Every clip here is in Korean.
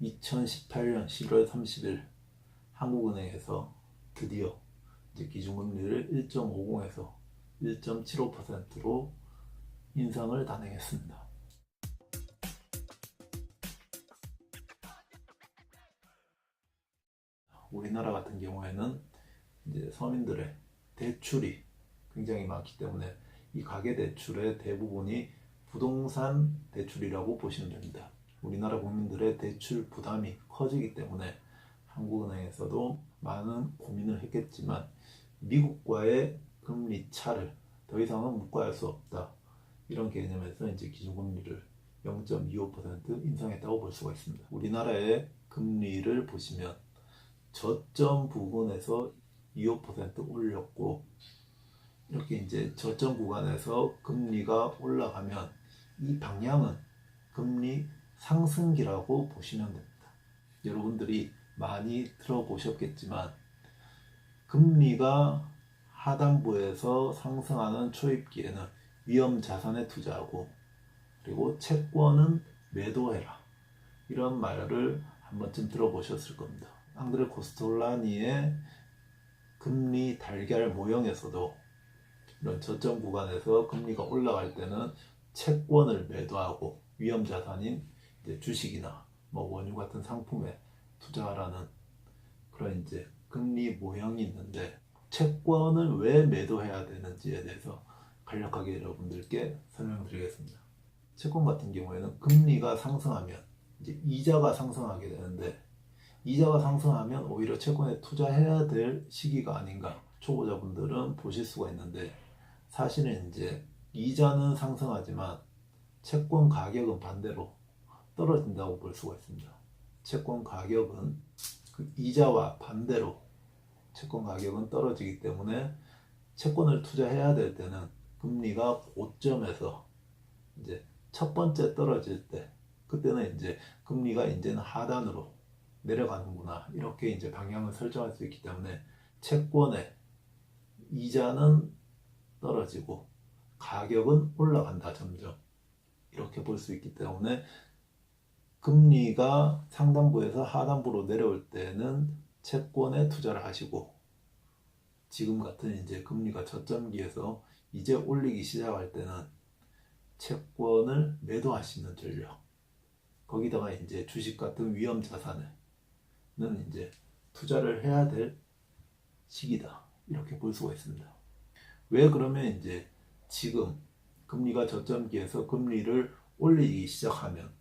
2018년 11월 30일 한국은행에서 드디어 이제 기준금리를 1.50에서 1.75%로 인상을 단행했습니다. 우리나라 같은 경우에는 이제 서민들의 대출이 굉장히 많기 때문에 이 가계대출의 대부분이 부동산 대출이라고 보시면 됩니다. 우리나라 국민들의 대출 부담이 커지기 때문에 한국은행에서도 많은 고민을 했겠지만 미국과의 금리 차를 더 이상은 묵과할 수 없다. 이런 개념에서 이제 기준금리를 0.25% 인상했다고 볼 수가 있습니다. 우리나라의 금리를 보시면 저점 부근에서 25% 올렸고, 이렇게 이제 저점 구간에서 금리가 올라가면 이 방향은 금리 상승기라고 보시면 됩니다. 여러분들이 많이 들어보셨겠지만 금리가 하단부에서 상승하는 초입기에는 위험 자산에 투자하고, 그리고 채권은 매도해라, 이런 말을 한 번쯤 들어보셨을 겁니다. 앙드레 코스톨라니의 금리 달걀 모형에서도 이런 저점 구간에서 금리가 올라갈 때는 채권을 매도하고 위험 자산인 이제 주식이나 원유 같은 상품에 투자하라는 그런 이제 금리 모형이 있는데, 채권을 왜 매도해야 되는지에 대해서 간략하게 여러분들께 설명드리겠습니다. 채권 같은 경우에는 금리가 상승하면 이제 이자가 상승하게 되는데, 이자가 상승하면 오히려 채권에 투자해야 될 시기가 아닌가 초보자분들은 보실 수가 있는데, 사실은 이제 이자는 상승하지만 채권 가격은 반대로 떨어진다고 볼 수가 있습니다. 채권 가격은 그 이자와 반대로 채권 가격은 떨어지기 때문에 채권을 투자해야 될 때는 금리가 고점에서 이제 첫 번째 떨어질 때, 그때는 이제 금리가 이제는 하단으로 내려가는구나, 이렇게 이제 방향을 설정할 수 있기 때문에 채권의 이자는 떨어지고 가격은 올라간다, 점점. 이렇게 볼 수 있기 때문에 금리가 상단부에서 하단부로 내려올 때는 채권에 투자를 하시고, 지금 같은 이제 금리가 저점기에서 이제 올리기 시작할 때는 채권을 매도하시는 전략, 거기다가 이제 주식 같은 위험 자산에는 이제 투자를 해야 될 시기다, 이렇게 볼 수가 있습니다. 왜 그러면 이제 지금 금리가 저점기에서 금리를 올리기 시작하면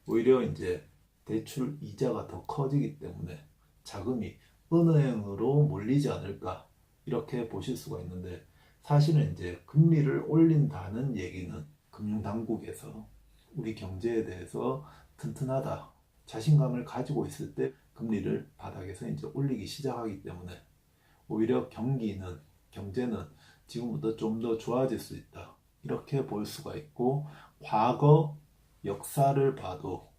오히려 이제 대출 이자가 더 커지기 때문에 자금이 은행으로 몰리지 않을까, 이렇게 보실 수가 있는데, 사실은 이제 금리를 올린다는 얘기는 금융당국에서 우리 경제에 대해서 튼튼하다, 자신감을 가지고 있을 때 금리를 바닥에서 이제 올리기 시작하기 때문에 오히려 경제는 지금보다 좀 더 좋아질 수 있다, 이렇게 볼 수가 있고, 과거 역사를 봐도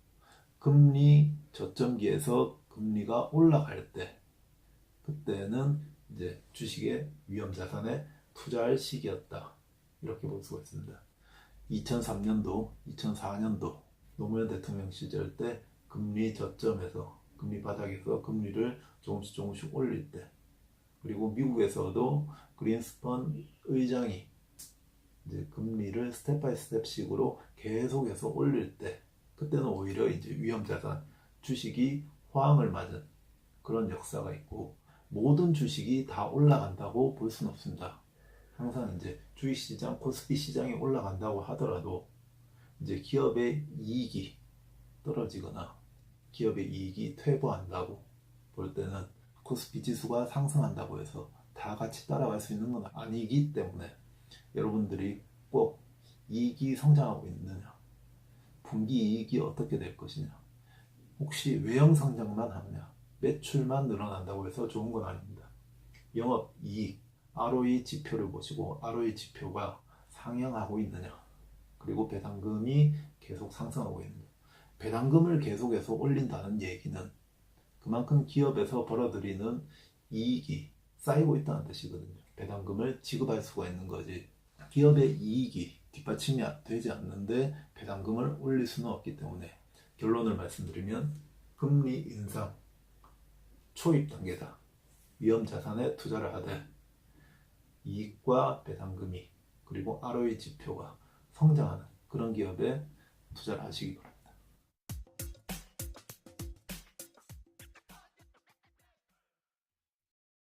금리 저점기에서 금리가 올라갈 때, 그때는 이제 주식의 위험 자산에 투자할 시기였다, 이렇게 볼 수가 있습니다. 2003년도, 2004년도 노무현 대통령 시절 때 금리 저점에서, 금리 바닥에서 금리를 조금씩 올릴 때, 그리고 미국에서도 그린스펀 의장이 이제 금리를 스텝 바이 스텝식으로 계속해서 올릴 때, 그때는 오히려 이제 위험 자산, 주식이 호황을 맞은 그런 역사가 있고, 모든 주식이 다 올라간다고 볼 수는 없습니다. 항상 이제 주식시장, 코스피 시장이 올라간다고 하더라도 이제 기업의 이익이 떨어지거나 기업의 이익이 퇴보한다고 볼 때는 코스피 지수가 상승한다고 해서 다 같이 따라갈 수 있는 건 아니기 때문에, 여러분들이 꼭 이익이 성장하고 있느냐, 분기 이익이 어떻게 될 것이냐, 혹시 외형 성장만 하느냐, 매출만 늘어난다고 해서 좋은 건 아닙니다. 영업이익, ROE 지표를 보시고 ROE 지표가 상향하고 있느냐, 그리고 배당금이 계속 상승하고 있느냐. 배당금을 계속해서 올린다는 얘기는 그만큼 기업에서 벌어들이는 이익이 쌓이고 있다는 뜻이거든요. 배당금을 지급할 수가 있는 거지, 기업의 이익이 뒷받침이 되지 않는데 배당금을 올릴 수는 없기 때문에, 결론을 말씀드리면 금리 인상 초입 단계다. 위험 자산에 투자를 하되 이익과 배당금이 그리고 ROE 지표가 성장하는 그런 기업에 투자를 하시기 바랍니다.